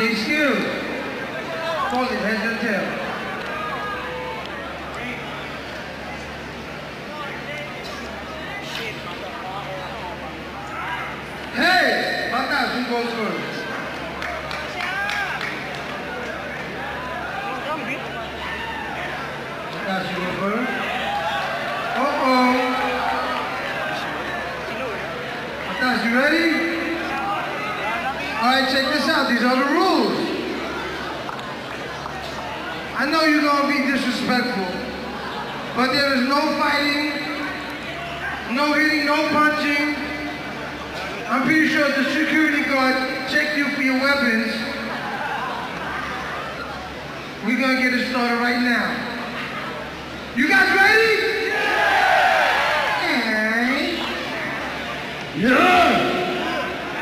J-Skill. Call it heads and tails. Hey! Batas, who goes first? Batas, you go first? Uh-oh. Batas, you ready? Alright, check this out. These are the rules. I know you're gonna be disrespectful, but there is no fighting, no hitting, no punching. I'm pretty sure the security guard checked you for your weapons. We're gonna get it started right now. You guys ready? Yeah! Yeah!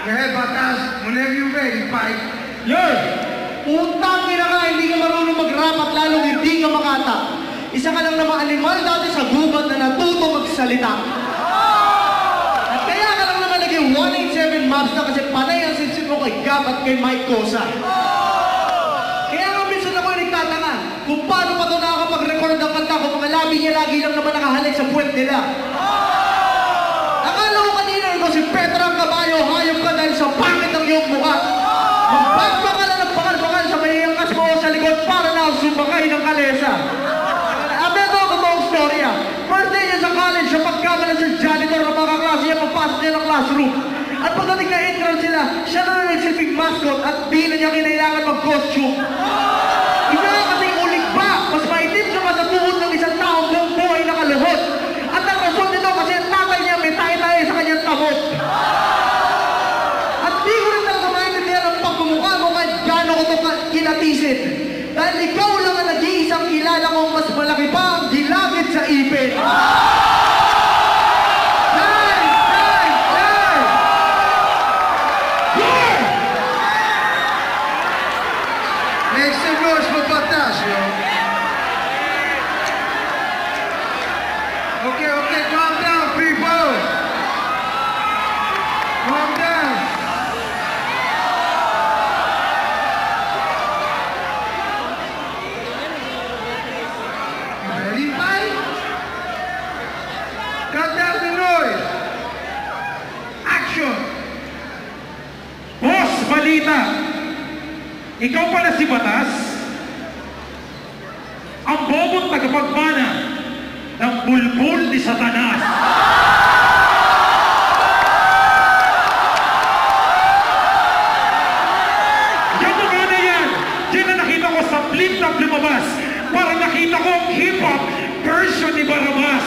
Go ahead, Batas. Whenever you're ready, fight. Yeah! Utang ina ka, hindi ka marunong mag-rap at lalong hindi ka makata. Isa ka lang naman animal dati sa gubat na natuto magsalita. At kaya ka lang naman naging 187 maps na kasi panay ang sipsip mo kay Gab at kay Mike Cosa. Kaya nga minsan ako yung nagtatanga kung paano pa ito nakakapag-record ng kanta kung mga labi niya lagi lang naman nakahalik sa puwet nila. Akala ko kanina ito si Petra ang kabayo, hayop ka dahil sa pangit ng iyong mukha. Magbagba ka na ng bakal-bakal sa mayayangkas mo sa likod para na sumakay ng kalesa. Ito ang totoong storya. First day niya sa college, siya pagkamala sa janitor ng mga kaklase niya, pagpasok niya ng classroom. At pagdating na entrance sila, siya na nagsilbing mascot at di na niya kinailangan mag-costume. Isa nga kasing ulig ba, mas maitim siya pa sa tuhod ng isang taong buong buhay nakaluhod. At ang rason nito kasi ang tatay niya may tayo-tayo sa kanyang tamot. At di ko rin talaga maintindihan ang pagmumukha mo kahit gano'n ko ito kinatisin. Dahil ikaw lang ang nag-iisang kilala kong mas malaki pa ang gilagid sa ipin. Make some noise for Batas, yo. Okay, calm down, people. Calm down. You ready, fight? Cut down the noise. Action. Boss, balita! Ikaw pala si Batas? Ang bobot tagapagmana ng bulbul ni Satanas. Yung mga na yan, yan na nakita ko sa flip-top lumabas para nakita ko ang hip-hop version ni Barabas.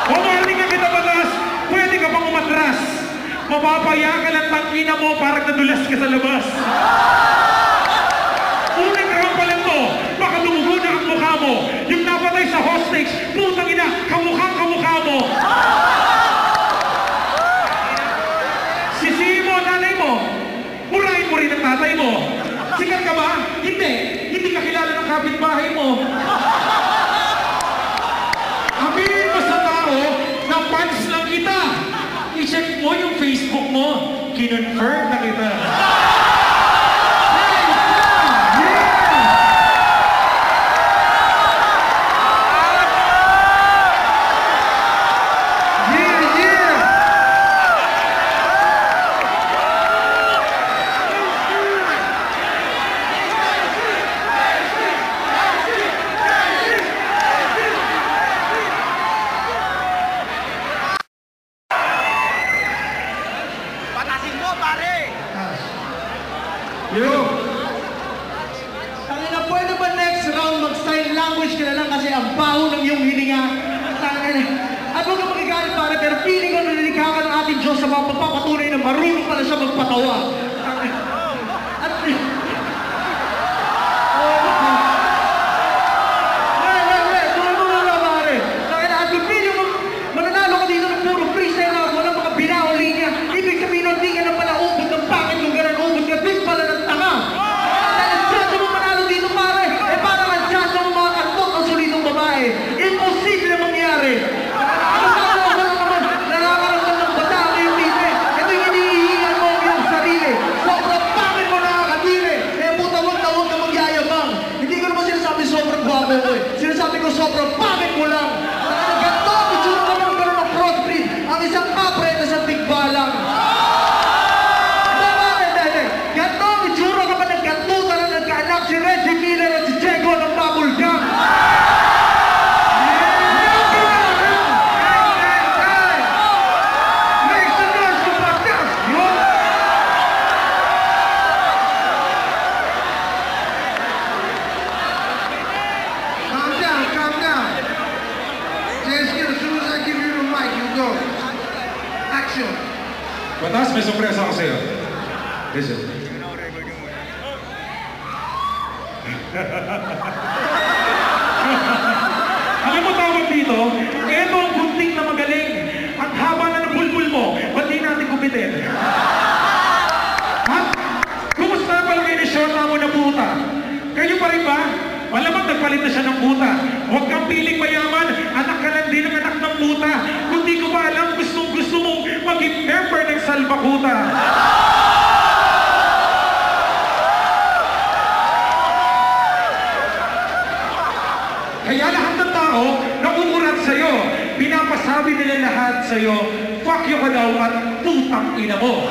Kung marinig ka kita, Batas, pwede ka pang umatras. Mapapaya ka ng tangina mo parang nadulas ka sa labas. Unang round pa lang to, baka dumugo na ang mukha mo. Yung napatay sa hostage, putang ina, kamukha mo. Sisihin mo ang nanay mo, murahin mo rin ang tatay mo. Sikat ka ba? Hindi ka kilala ng kapitbahay mo. Aminin mo sa tao na fans lang kita. I-check mo yung Facebook mo. Kinonfirm na kita. Yo! Tangina, pwede ba next round mag-sign language ka na lang kasi ang baho ng iyong hininga? Tangina. At huwag ka magigalit pare, pero feeling ko nanilikha ka ng ating Diyos sa mga pagpapatunay na marunong pala siya magpatawa. At... Tuloy mo na pare. Tangina, at kung feeling mo mananalo ka dito ng puro freestyle na walang mga binauli niya, ibig sabihin hindi ka na pala ubod ng bakit kung gano'n ubod ka, big pala ng tanga. Dahil siyasa mo manalo dito pare, eh parang ang siyasa mo mga kantot ang solidong babae. Imposible mangyari. Nakakaramdam ng bata ang iyong pipe. Ito yung hinihihingan mo ang iyong sarili. Batas, may sorpresa ako sa'yo. Listen. Alam mo tawag dito? Eto ang gunting na magaling. Ang haba na ng bulbul mo. Ba't di natin kupitin? Ha? Kumusta na pala kayo ni Shorta mo na puta? Kayo pa rin ba? Malamang nagpalit na siya ng puta. Huwag kang piling mayaman. Anak ka lang din ang anak ng puta. Kung di ko ba alam, gusto mong maging member ng Salbakuta. Kaya lahat ng tao nauurat sa'yo. Pinapasabi nila lahat sa'yo, fuck you ka daw at putang ina mo.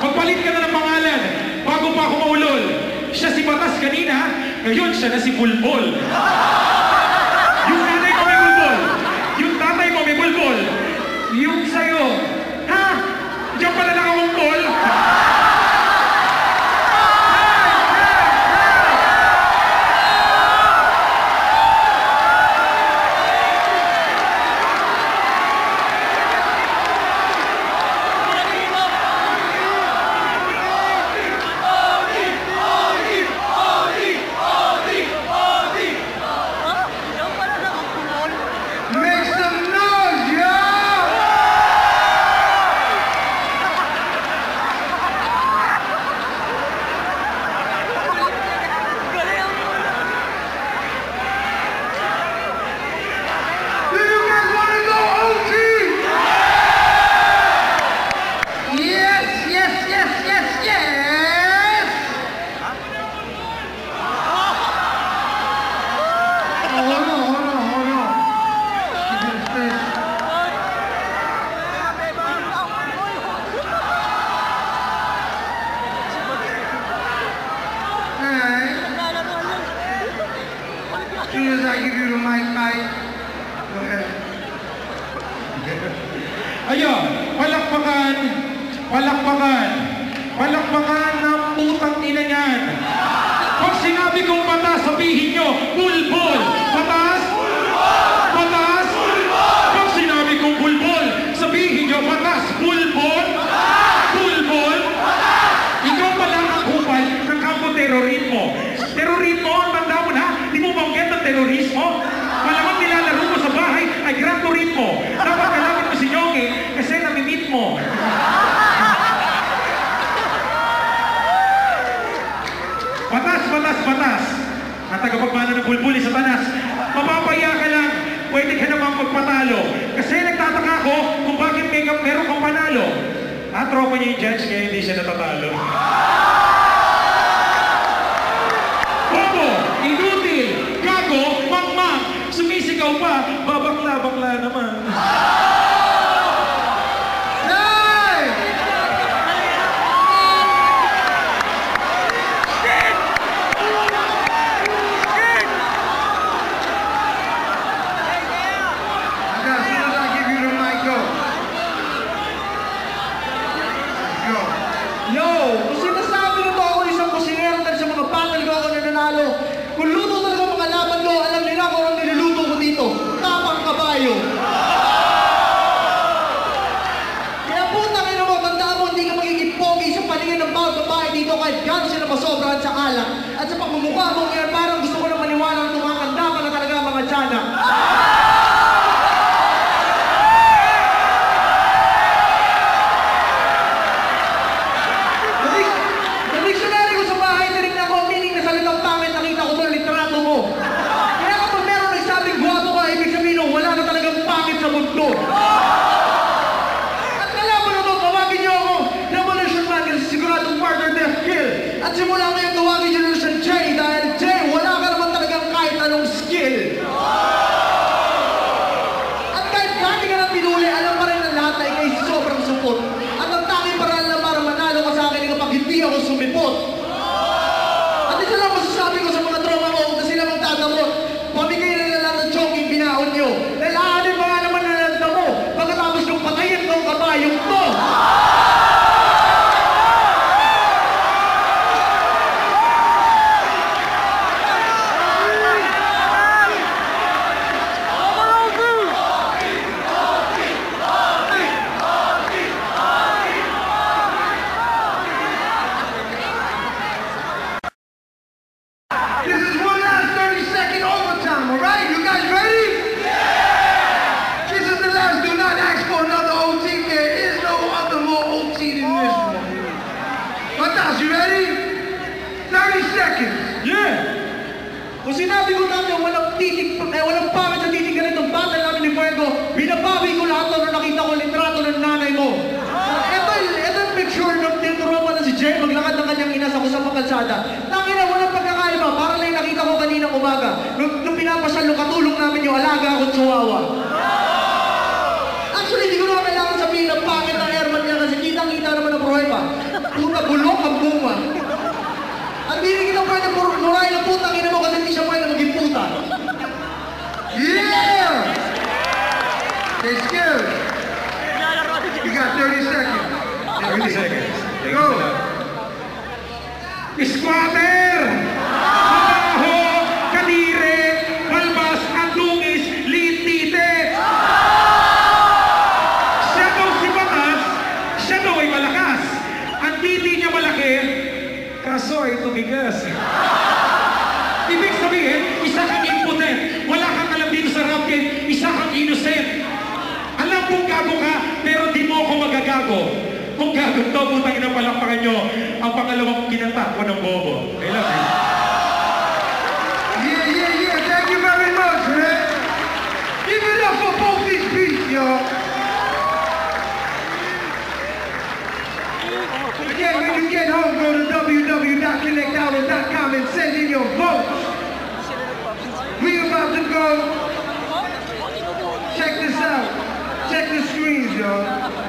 Magpalit ka na ng pangalan bago pa ako maulol. Siya si Batas kanina, ngayon siya na si Bulbol. Yung nanay mo may bulbol. Yung tatay mo may bulbol. Yung sa'yo, ha? Diyan pala nakaumpol? Make some noise, y'all! Do you guys want to go OT? Yes, yes, yes, yes, yes! Oh, hold on. Give me the space. Alright. As soon as I give you the mic, Mike, go ahead. Ayun, palakpakan ng putang ina niyan. Pag sinabi kong batas, sabihin nyo, bulbol. Batas? Batas? Pag sinabi kong bulbol, sabihin nyo, batas, bulbol? Bulbol? Ikaw pala ang kupal ng kampo terorismo. Terorismo, ang tanda mo na, di mo banggit ng terorismo? Malamang nilalaro mo sa bahay ay Gran Turismo. Dapat kalaban mo si Nyongi kasi namimit mo. Batas. Ang tagapagmana ng bulbul sa tanas. Mapapaya ka lang. Pwede ka namang magpatalo. Kasi nagtataka ako kung bakit meron kang panalo. Tropa niya yung judge kaya hindi siya natatalo. Bobo! Inutil! Gago! Mangmang! Sumisigaw pa! Babakla-bakla naman. Kung luto talaga mga laban ko, alam nila kung ang niluluto ko dito. Tapang kabayo. Kaya putang ina mo, tandaan mo, hindi ka magiging pogi sa paningin ng bawat babae dito kahit gano'n sila masobrahan sa alak. At sa pagmumukha mo, ngayon parang gusto ko na maniwala ng tumakanda ka na talaga mga tiyanak. At simula ngayon tawagin nyo na siya Jay dahil Jay, wala ka naman talagang kahit anong skill. At kahit gani ka ng pinuli, alam pa rin ng lahat na ikay sobrang supot. At ang tanging paraan lang para manalo ka sa akin kapag hindi ako sumipot. At isa lang masasabi ko sa mga tropa ko na sila magtatamot. Pamigay na lang ng joking binahon nyo. Dahil aanin pa nga naman na nalanda mo pagkatapos nung patayin ng kabayong to. Botas, you ready? 30 seconds. Yeah! Kung sinabi ko dati, walang pangit sa titig ganitong battle namin ni Fuego, binabawi ko lahat nung nakita ko litrato ng nanay mo. Ito yung picture ng tinuruan na si Jay, maglakad ng kanyang ina sa kusapang kalsada. Tangina, walang pagkakaiba, parang lang nakita ko kaninang umaga. Nung pinapasyal, nung katulong namin yung alaga akong chihuahua. Actually, hindi ko naman kailangan sabihin na pangit ang airman niya kasi kitang-kita naman ang prueba. Puta, bulok ang bunga. Ang hindi kita pwede murahin ang putang ina mo kasi hindi siya pwede maging puta. Yeah! Stay scared. You got 30 seconds. 30 seconds. Go. Squatter! Kabaho! Kadire! Balbas! Andungis! Litite! Siya daw si Batas, siya daw ay malakas. Ang titi niya malaki, kaso ay tumigas. Ibig sabihin, isa kang impotent. Wala kang alam dito sa rap game, isa kang innocent. Alam kong gago ka, pero di mo ako magagago. Kung gago to, putang ina palakpakan nyo ang pangalawang kinanta ko ng bobo. I love you. Yeah. Thank you very much, man. Give it up for both these beats, y'all. Again, when you get home, go to www.connectoutlet.com and send in your votes. We about to go. Check this out. Check the screens, y'all.